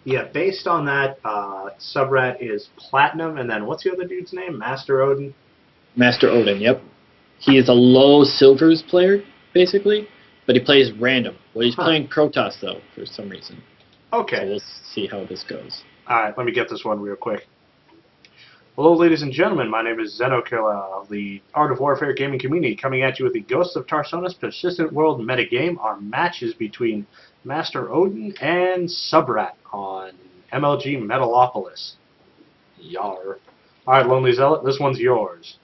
Yeah, based on that, Subrat is Platinum, and then what's the other dude's name? MasterOdin? MasterOdin, yep. He is a low Silvers player, basically, but he plays random. Well, he's playing Protoss, though, for some reason. Okay. So we'll see how this goes. Alright, let me get this one real quick. Hello, ladies and gentlemen. My name is XenokillaOfTaw of the Art of Warfare gaming community, coming at you with the Ghosts of Tarsonis Persistent World metagame. Our match is between MasterOdin and Subrat on MLG Metalopolis. Yar. Alright, Lonely Zealot, this one's yours.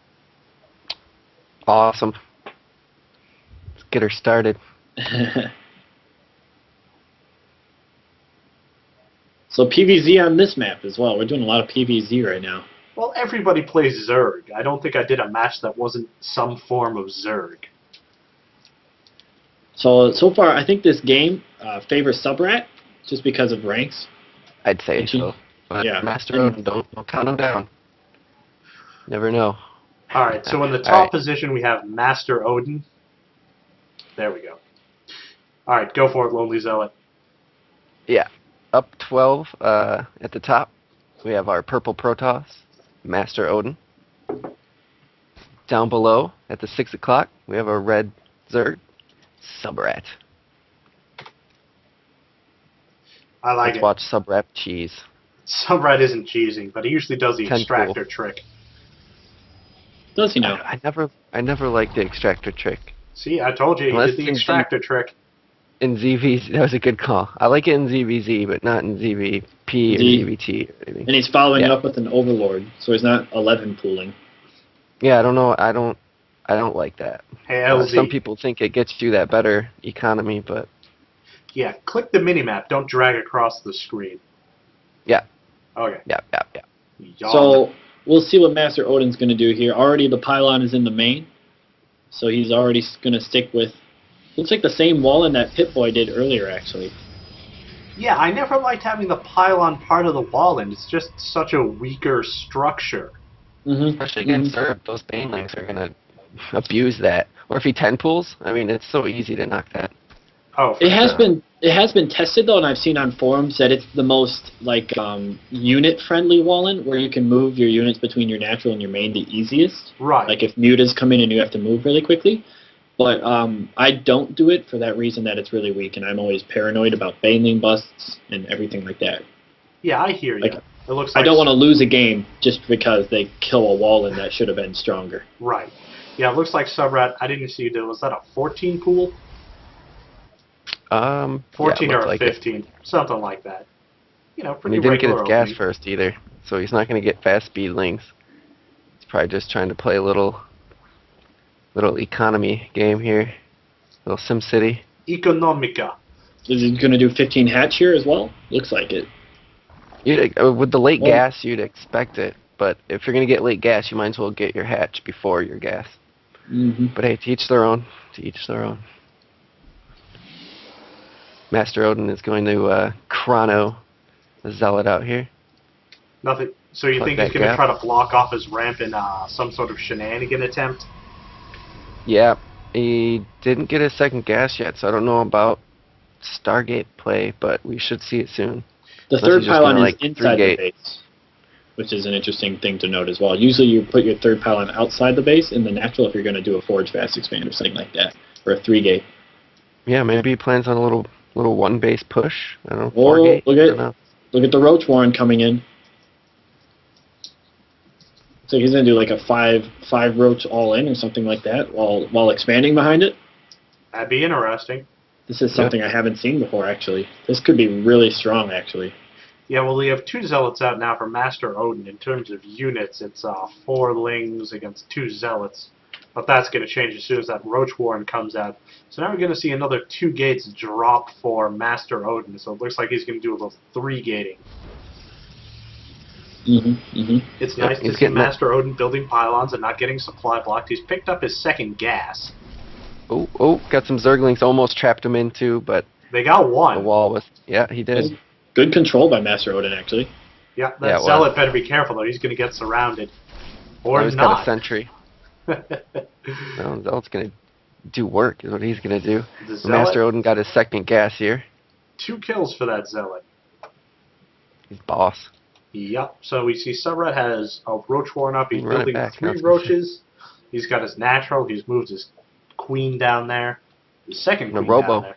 Awesome. Let's get her started. So PvZ on this map as well. We're doing a lot of PvZ right now. Well, everybody plays Zerg. I don't think I did a match that wasn't some form of Zerg. So far, I think this game favors Subrat just because of ranks. I'd say so. But yeah. MasterOdin, don't count him down. Never know. Alright, so in the top position we have MasterOdin. There we go. Alright, go for it, Lonely Zealot. Yeah. Up 12 at the top, we have our purple Protoss, MasterOdin. Down below, at the 6 o'clock, we have our red Zerg, Subrat. I like Let's it. watch Subrat cheese. Subrat isn't cheesing, but he usually does the 10 extractor cool. trick. Does he now? I never liked the extractor trick. See, I told you, he Unless did the in extractor trick. In ZVZ, that was a good call. I like it in ZVZ, but not in ZVP or ZVT or anything. And he's following it up with an Overlord, so he's not 11 pooling. Yeah, I don't know. I don't like that. Hey, LZ. Some people think it gets you that better economy, but Yeah, click the minimap. Don't drag across the screen. yeah. Okay. Yeah. Yawn. So we'll see what MasterOdin's going to do here. Already the pylon is in the main, so he's already going to stick with. Looks like the same wall in that Pip-Boy did earlier, actually. Yeah, I never liked having the pylon part of the wall in. It's just such a weaker structure. Especially against Zerg, those banelings are gonna abuse that. Or if he 10 pools, I mean, it's so easy to knock that. Oh, It has been tested though, and I've seen on forums that it's the most unit friendly Wallen, where you can move your units between your natural and your main the easiest. Right. Like if mutas come in and you have to move really quickly. But I don't do it for that reason that it's really weak, and I'm always paranoid about baneling busts and everything like that. Yeah, I hear you. Like, It looks like I don't want to lose a game just because they kill a Wallen that should have been stronger. Right. Yeah, it looks like Subrat. I didn't see was that a 14 pool? 14 yeah, or a like 15, something like that. You know, And pretty he didn't get his regular gas opening. first either, so he's not gonna get fast speed lings. He's probably just trying to play a little economy game here, little SimCity. Economica. Is he going to do 15 hatch here as well? Looks like it. With the late Well- gas, you'd expect it, but if you're gonna get late gas, you might as well get your hatch before your gas. But hey, to each their own. To each their own. MasterOdin is going to chrono the Zealot out here. Nothing. So you Plug think he's that going to gap. try to block off his ramp in some sort of shenanigan attempt? Yeah, he didn't get his second gas yet, so I don't know about Stargate play, but we should see it soon. The Unless third he's just pylon gonna, is inside the 3-gate. base, which is an interesting thing to note as well. Usually you put your third pylon outside the base in the natural if you're going to do a Forge Fast Expand or something like that, or a 3-gate. Yeah, maybe he plans on a little one base push. I don't know. Oh, 4-gate. I don't know. look at the Roach Warren coming in. So he's going to do like a 5 Roach all in or something like that while expanding behind it. That'd be interesting. This is something I haven't seen before, actually. This could be really strong, actually. Yeah, well, we have 2 Zealots out now for MasterOdin. In terms of units, it's 4 Lings against 2 Zealots. But that's going to change as soon as that Roach Warren comes out. So now we're going to see another 2 gates drop for MasterOdin. So it looks like he's going to do a little 3-gating. It's nice to see MasterOdin building pylons and not getting supply blocked. He's picked up his second gas. Oh, got some Zerglings, almost trapped him into, but They got one. the wall was... Yeah, he did. Good control by MasterOdin, actually. Yeah, that Zealot better be careful, though. He's going to get surrounded. Or Now he's not. got a sentry. No, Zealot's going to do work, is what he's going to do. The Zealot, MasterOdin got his second gas here. 2 kills for that Zealot. He's boss. Yep. So we see Subrat has a roach warren up. He's Run it building back, 3 I was gonna say. roaches. He's got his natural. He's moved his queen down there. His second The queen robo. down there.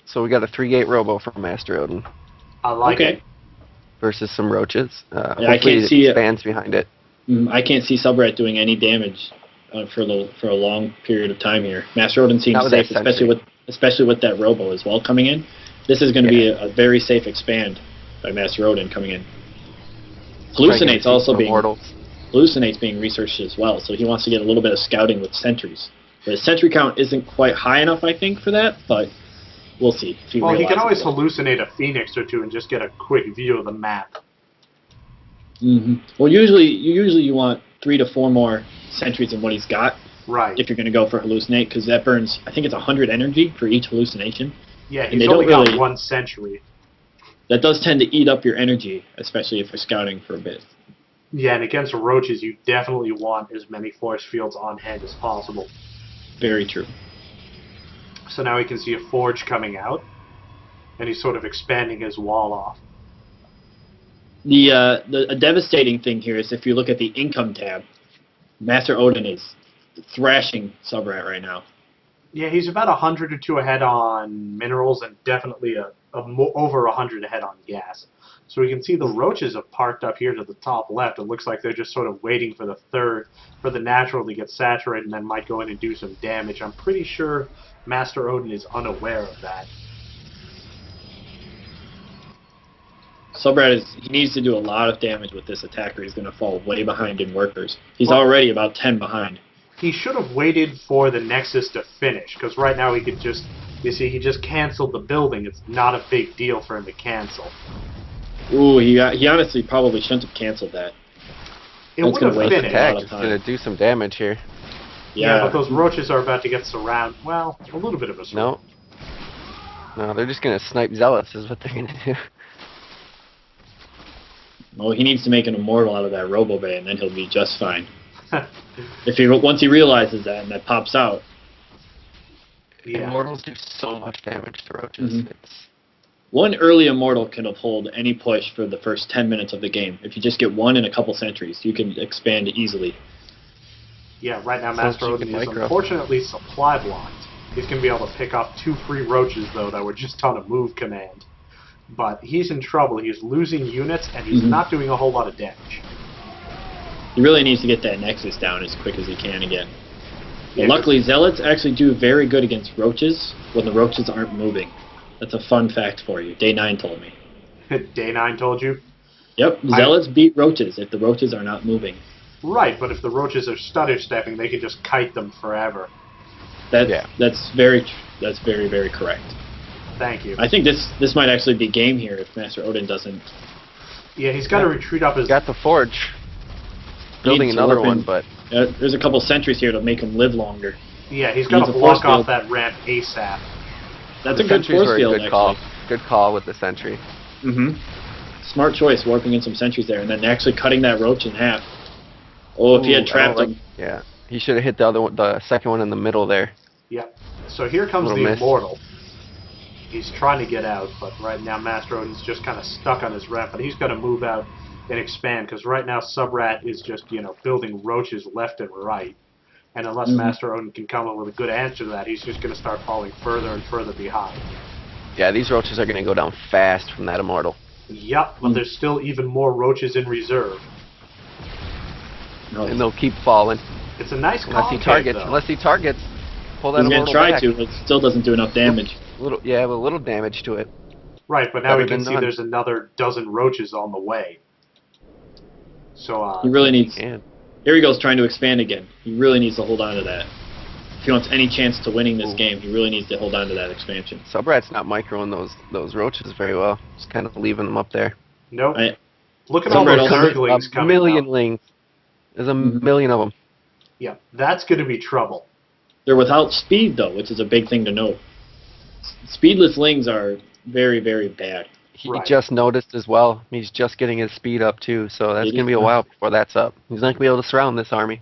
So we got a 3-gate robo from MasterOdin I like Okay. it. versus some roaches. I Hopefully can't it see it. expands behind it. I can't see Subrat doing any damage for a long period of time here. MasterOdin seems Not with that safe, especially with that robo as well coming in. This is going to be a very safe expand by MasterOdin coming in. Hallucinate's being researched as well, so he wants to get a little bit of scouting with sentries. But his sentry count isn't quite high enough, I think, for that, but we'll see. If Well, he can always realizes hallucinate a phoenix or two and just get a quick view of the map. it. Well, usually you want 3 to 4 more sentries than what he's got Right. if you're going to go for hallucinate, because that burns, I think it's 100 energy for each hallucination. Yeah, and he's they only don't got really- 1 century. That does tend to eat up your energy, especially if you're scouting for a bit. Yeah, and against roaches, you definitely want as many force fields on hand as possible. Very true. So now we can see a forge coming out, and he's sort of expanding his wall off. A devastating thing here is if you look at the income tab, MasterOdin is thrashing Subrat right now. Yeah, he's about 100 or 2 ahead on minerals, and definitely over 100 ahead on gas. So we can see the roaches have parked up here to the top left. It looks like they're just sort of waiting for the natural to get saturated, and then might go in and do some damage. I'm pretty sure MasterOdin is unaware of that. Subrat he needs to do a lot of damage with this attack, or he's going to fall way behind in workers. He's Well- already about 10 behind. He should have waited for the Nexus to finish, because right now he could just, you see, he just canceled the building. It's not a big deal for him to cancel. Ooh, he honestly probably shouldn't have canceled that. It That's would gonna have waste a finished. lot Attack of is time. going to do some damage here. Yeah, but those roaches are about to get surrounded. Well, a little bit of a surround. No, they're just going to snipe zealots is what they're going to do. Well, he needs to make an immortal out of that Robo Bay, and then he'll be just fine. Once he realizes that and that pops out. Yeah. Immortals do so much damage to roaches. It's One early immortal can uphold any push for the first 10 minutes of the game. If you just get one in a couple centuries, you can expand easily. Yeah, right now So MasterOdin cheap and is micro. unfortunately supply blocked. He's going to be able to pick up 2 free roaches, though, that were just on a move command. But he's in trouble. He's losing units, and he's not doing a whole lot of damage. He really needs to get that Nexus down as quick as he can again. But Yeah, luckily, Zealots actually do very good against roaches when the roaches aren't moving. That's a fun fact for you. Day 9 told me. Day 9 told you? Yep, Zealots beat roaches if the roaches are not moving. Right, but if the roaches are stutter stepping, they can just kite them forever. That's very, very correct. Thank you. I think this might actually be game here if MasterOdin doesn't. Yeah, he's got to retreat up his... got the forge. Building needs to another work one, in- but There's a couple sentries here to make him live longer. Yeah, he's got needs to a block force off field. that ramp ASAP. That's the a good sentries force were a field, good actually. call. Good call with the sentry. Smart choice, warping in some sentries there, and then actually cutting that roach in half. Oh, if he had Ooh, I trapped don't him. Yeah, he should have hit the other one, the second one in the middle there. Yep. So here comes Little the miss. Immortal. He's trying to get out, but right now MasterOdin's just kind of stuck on his ramp, but he's got to move out and expand, because right now Subrat is just, building roaches left and right. And unless MasterOdin can come up with a good answer to that, he's just going to start falling further and further behind. Yeah, these roaches are going to go down fast from that immortal. Yup, but there's still even more roaches in reserve. No. And they'll keep falling. It's a nice Unless he concave, targets, though. pull that He's going immortal to try back. to, but still doesn't do enough damage. With a little damage to it. Right, but now Better we can than see none. there's another dozen roaches on the way. So, He really needs... And Here he goes trying to expand again. He really needs to hold on to that. If he wants any chance to winning this game, he really needs to hold on to that expansion. Subrat's not microing those roaches very well. Just kind of leaving them up there. nope. I- Look at all Subrat those also- zerglings A coming million out. lings. There's a million of them. Yeah, that's going to be trouble. They're without speed, though, which is a big thing to note. Speedless lings are very, very bad. He Right. just noticed as well. He's just getting his speed up too, so that's going to be a while before that's up. He's not going to be able to surround this army.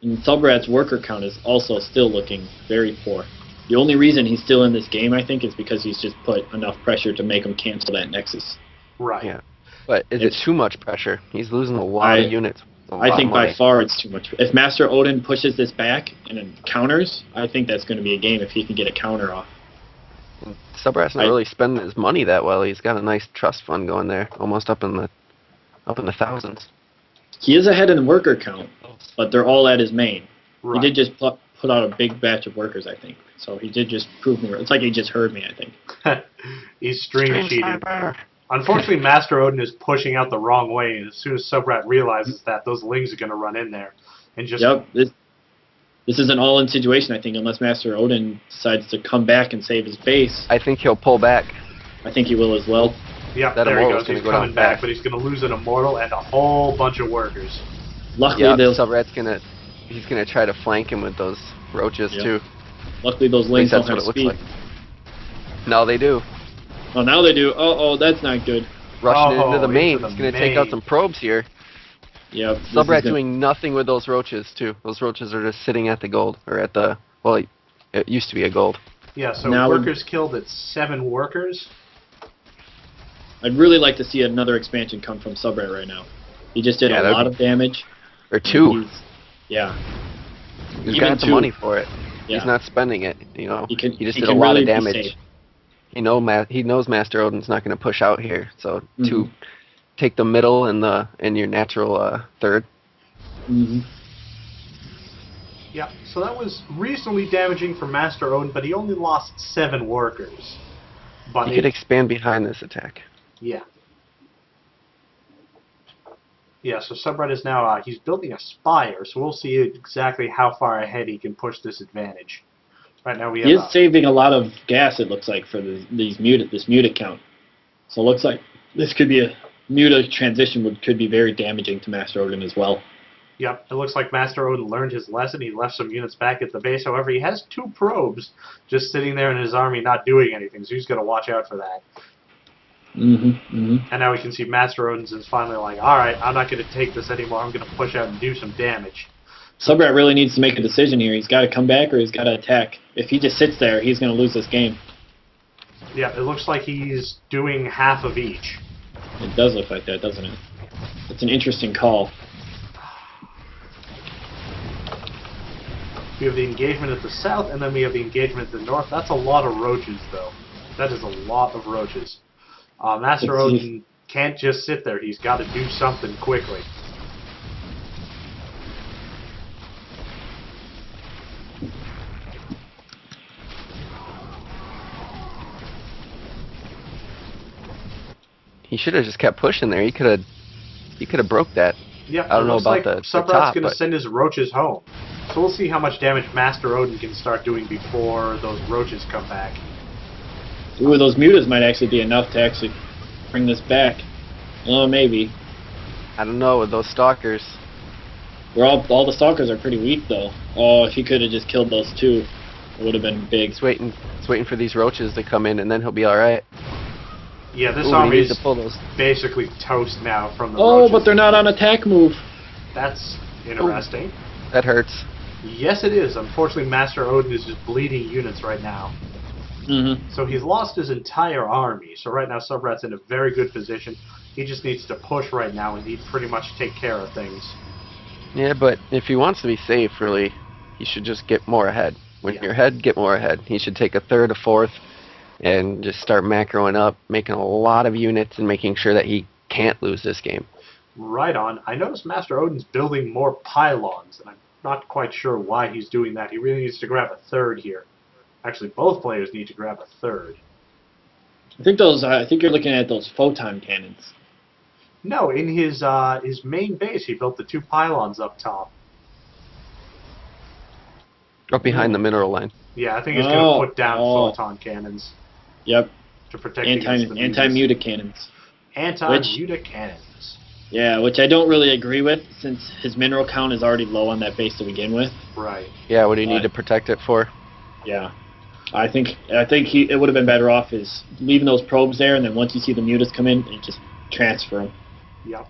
And Subrat's worker count is also still looking very poor. The only reason he's still in this game, I think, is because he's just put enough pressure to make him cancel that Nexus. Right. Yeah. But is it too much pressure? He's losing a lot of units. I think by far it's too much. If Master Odin pushes this back and then counters, I think that's going to be a game if he can get a counter off. Subrat's not really spending his money that well. He's got a nice trust fund going there, almost up in the thousands. He is ahead in worker count, but they're all at his main. Right. He did just put out a big batch of workers, I think. So he did just prove me. It's like he just heard me, I think. He's stream cheating. Unfortunately, Master Odin is pushing out the wrong way, and as soon as Subrat realizes that, those lings are going to run in there and just. Yep. This is an all-in situation, I think, unless Master Odin decides to come back and save his base. I think he'll pull back. I think he will as well. Yep, there he goes. He's coming back, but he's going to lose an immortal and a whole bunch of workers. Luckily, Subrat's he's gonna try to flank him with those roaches too. Luckily, those lings don't have speed. Like. No, they do. Oh, now they do. Oh, that's not good. Rushing into the main. He's gonna take out some probes here. Yep. Subrat doing nothing with those roaches too. Those roaches are just sitting at the gold, or at the, well, it used to be a gold. Yeah, so now workers killed at 7 workers. I'd really like to see another expansion come from Subrat right now. He just did a lot of damage. Or 2. He's got the money for it. Yeah. He's not spending it. You know, he just did a lot of damage. He knows Master Odin's not going to push out here, so to take the middle and your natural third. Yeah, so that was reasonably damaging for Master Odin, but he only lost 7 workers. But he could expand behind this attack. Yeah. Yeah, so Subrat is now, he's building a spire, so we'll see exactly how far ahead he can push this advantage. Right now we have... He is saving a lot of gas, it looks like, for this muta count. So it looks like this could be a muta transition could be very damaging to Master Odin as well. Yep, it looks like Master Odin learned his lesson. He left some units back at the base. However, he has 2 probes just sitting there in his army not doing anything, so he's got to watch out for that. And now we can see Master Odin's is finally like, alright, I'm not going to take this anymore. I'm going to push out and do some damage. Subrat really needs to make a decision here. He's got to come back or he's got to attack. If he just sits there, he's going to lose this game. Yeah, it looks like he's doing half of each. It does look like that, doesn't it? It's an interesting call. We have the engagement at the south, and then we have the engagement at the north. That's a lot of roaches, though. That is a lot of roaches. Master Odin can't just sit there. He's got to do something quickly. He should have just kept pushing there. He could have broke that. Yeah, I don't know about the top. Subrat's going to send his roaches home. So we'll see how much damage Master Odin can start doing before those roaches come back. Ooh, those mutas might actually be enough to actually bring this back. Oh, maybe. I don't know with those stalkers. All the stalkers are pretty weak though. Oh, if he could have just killed those 2, it would have been big. He's waiting for these roaches to come in, and then he'll be all right. Yeah, this army is basically toast now from the roaches. But they're not on attack move. That's interesting. That hurts. Yes, it is. Unfortunately, Master Odin is just bleeding units right now. So he's lost his entire army. So right now, Subrat's in a very good position. He just needs to push right now, and he'd pretty much take care of things. Yeah, but if he wants to be safe, really, he should just get more ahead. When you're ahead, get more ahead. He should take a third, a fourth, and just start macroing up, making a lot of units, and making sure that he can't lose this game. Right on. I noticed Master Odin's building more pylons, and I'm not quite sure why he's doing that. He really needs to grab a third here. Actually, both players need to grab a third. I think you're looking at those photon cannons. No, in his main base, he built the 2 pylons up top. Up behind the mineral line. Yeah, I think he's going to put down photon cannons. Yep. To protect against the anti-muta cannons. Anti-muta cannons. Yeah, which I don't really agree with, since his mineral count is already low on that base to begin with. Right. Yeah, what do you need to protect it for? Yeah. I think it would have been better off is leaving those probes there, and then once you see the mutas come in, you just transfer them. Yep.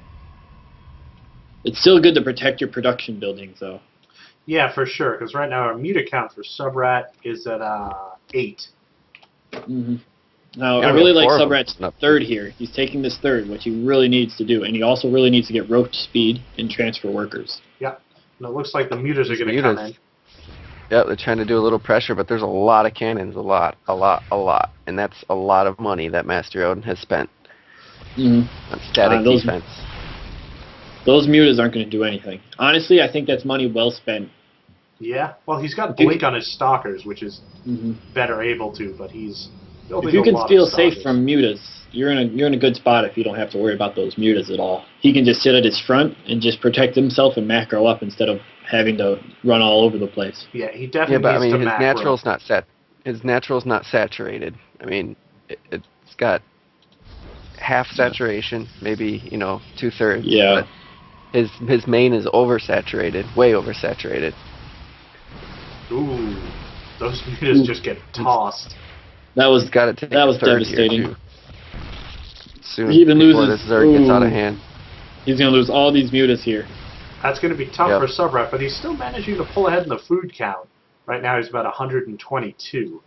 It's still good to protect your production buildings, though. Yeah, for sure, because right now our muta count for Subrat is at 8. Now, Yeah, I we really got like 4 of them Subrat's up. third here. He's taking this third, which he really needs to do, and he also really needs to get roach speed and transfer workers. Yeah. And it looks like the mutas are These going to come mutas. in. Yep, they're trying to do a little pressure, but there's a lot of cannons, a lot, and that's a lot of money that Master Odin has spent on static defense. Those mutas aren't going to do anything. Honestly, I think that's money well spent. Yeah. Well, he's got Blink on his stalkers, which is better able to, but he's building If you a can lot feel of safe stalkers. from mutas, you're in a good spot if you don't have to worry about those mutas at all. He can just sit at his front and just protect himself and macro up instead of having to run all over the place. Yeah, he definitely Yeah, but I needs mean, to macro. his natural's not saturated. I mean, it's got half saturation, maybe 2/3. Yeah. But his main is oversaturated, way oversaturated. Ooh, those mutas just get tossed. That was He's got to take that a was third devastating. here too. Soon, He even before loses. this Zerg gets out of Ooh. hand. He's going to lose all these mutas here. That's going to be tough Yep. for Subrat, but he's still managing to pull ahead in the food count. Right now he's about 122.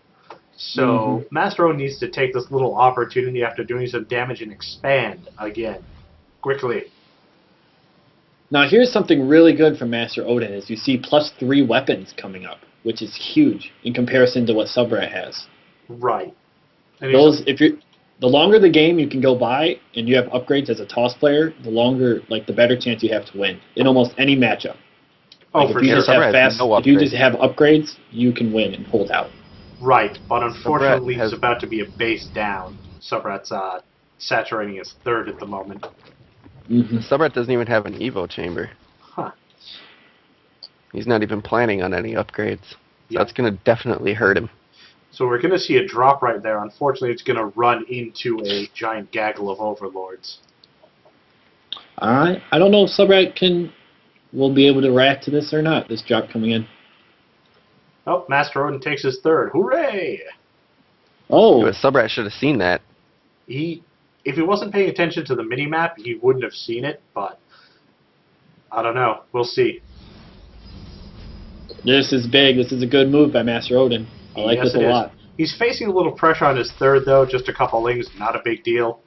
So Master Odin needs to take this little opportunity after doing some damage and expand again. Quickly. Now here's something really good from Master Odin is you see +3 weapons coming up, which is huge in comparison to what Subrat has. Right. And Those the longer the game you can go by and you have upgrades as a TAWS player, the longer the better chance you have to win in almost any matchup. oh, Like for if you sure. just have Subrat has fast, no if you just upgrades. have upgrades, you can win and hold out. Right, but unfortunately has- he's about to be a base down. Subrat's saturating his third at the moment. Subrat doesn't even have an Evo chamber. Huh. He's not even planning on any upgrades. So Yep. that's going to definitely hurt him. So we're going to see a drop right there. Unfortunately, it's going to run into a giant gaggle of overlords. I don't know if Subrat will be able to react to this or not. This drop coming in. Oh, Master Odin takes his third. Hooray! Oh, But Subrat should have seen that. If he wasn't paying attention to the mini-map, he wouldn't have seen it, but I don't know. We'll see. this is big. This is a good move by Master Odin. I like Yes, this a it is. lot. He's facing a little pressure on his third, though. Just a couple lings, not a big deal.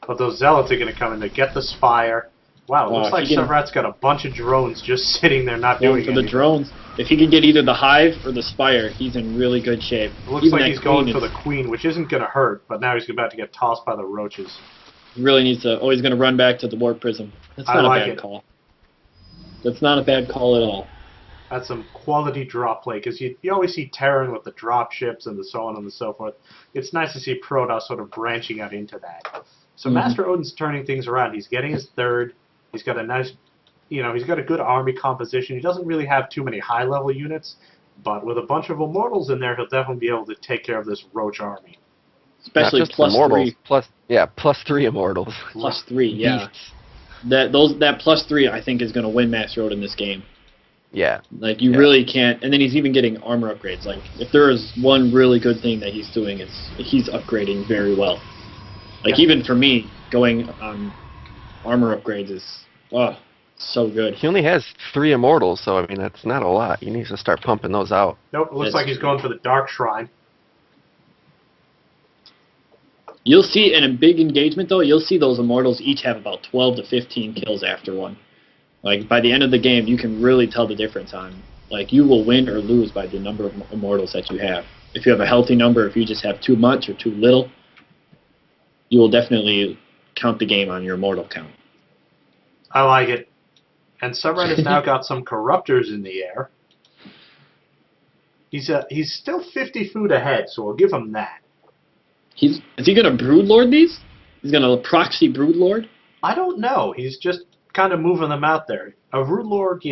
But those zealots are going to come in to get the spire. Wow, it looks like Subrat's got a bunch of drones just sitting there not Going doing for the anything. drones. If he can get either the hive or the spire, he's in really good shape. It looks Even like that he's going queen for the queen, which isn't going to hurt, but now he's about to get tossed by the roaches. really needs to. Oh, he's going to run back to the warp prism. That's I not like a bad it. call. That's not a bad call at all. That's some quality drop play, because you always see Terran with the drop ships and the so on and so forth. It's nice to see Protoss sort of branching out into that. So Master Odin's turning things around. He's getting his third. He's got a nice, he's got a good army composition. He doesn't really have too many high-level units, but with a bunch of immortals in there, he'll definitely be able to take care of this roach army. Especially Not just plus immortals, 3. +3 immortals. Plus 3, yeah. Beasts. That plus 3 I think is going to win Master Odin this game. Yeah. Like you really can't, and then he's even getting armor upgrades. Like if there is one really good thing that he's doing, is he's upgrading very well. Like even for me, going on armor upgrades is so good. He only has 3 immortals, so I mean that's not a lot. He needs to start pumping those out. Nope, it looks like he's going for the Dark Shrine. You'll see in a big engagement though, you'll see those immortals each have about 12 to 15 kills after one. Like by the end of the game, you can really tell the difference on like you will win or lose by the number of immortals that you have. If you have a healthy number, if you just have too much or too little, you will definitely count the game on your immortal count. I like it. And Subrat has now got some corruptors in the air. He's still 50 food ahead, so we'll give him that. Is he going to Broodlord these? He's going to proxy Broodlord? I don't know. He's just kind of moving them out there. A Broodlord,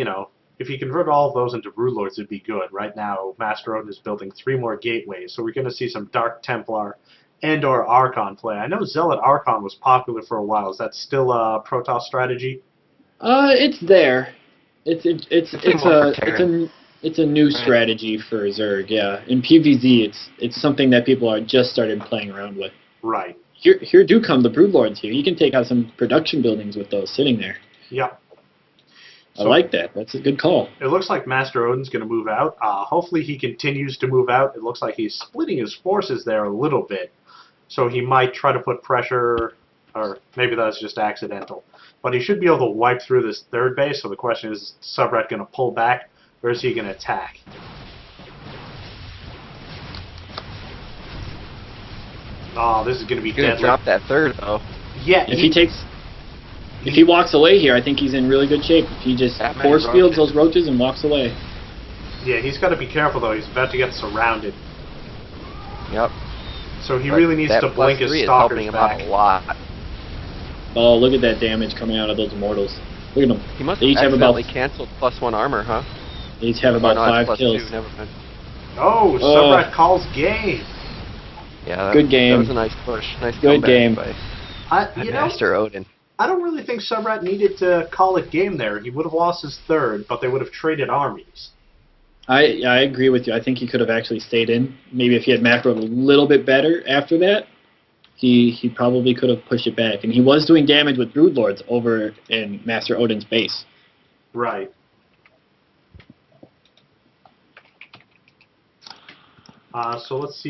if you convert all of those into Broodlords, it'd be good. Right now, Master Odin is building 3 more gateways, so we're going to see some Dark Templar and or Archon play. I know Zealot Archon was popular for a while. Is that still a Protoss strategy? It's there. It's a new Right. strategy for Zerg, yeah. In PvZ, it's something that people are just started playing around with. Right. Here do come the Broodlords here. You can take out some production buildings with those sitting there. Yep. I like that. That's a good call. It looks like Master Odin's going to move out. Hopefully he continues to move out. It looks like he's splitting his forces there a little bit. So he might try to put pressure, or maybe that was just accidental. But he should be able to wipe through this third base, so the question is TAWSubrat going to pull back, or is he going to attack? Oh, this is going to be He's gonna deadly. drop that third though. Yeah, If he walks away here, I think he's in really good shape. If he just That many force fields roaches. those roaches and walks away. Yeah, he's got to be careful though. He's about to get surrounded. Yep. So he But really needs that to blink his +3 is stalkers helping him back. out a lot. Oh, look at that damage coming out of those immortals. Look at them. He must They have each have about accidentally canceled +1 armor, huh? they each have about Oh, no, it's 5 +2, kills. never mind. Oh, TAWSubrat calls game. Yeah, that, Good game. That was a nice push. Nice Good comeback game. by You know, MasterOdin. I don't really think TAWSubrat needed to call it game there. He would have lost his third, but they would have traded armies. I agree with you. I think he could have actually stayed in. Maybe if he had macroed a little bit better after that, he probably could have pushed it back. And he was doing damage with Broodlords over in MasterOdin's base. Right. So let's see.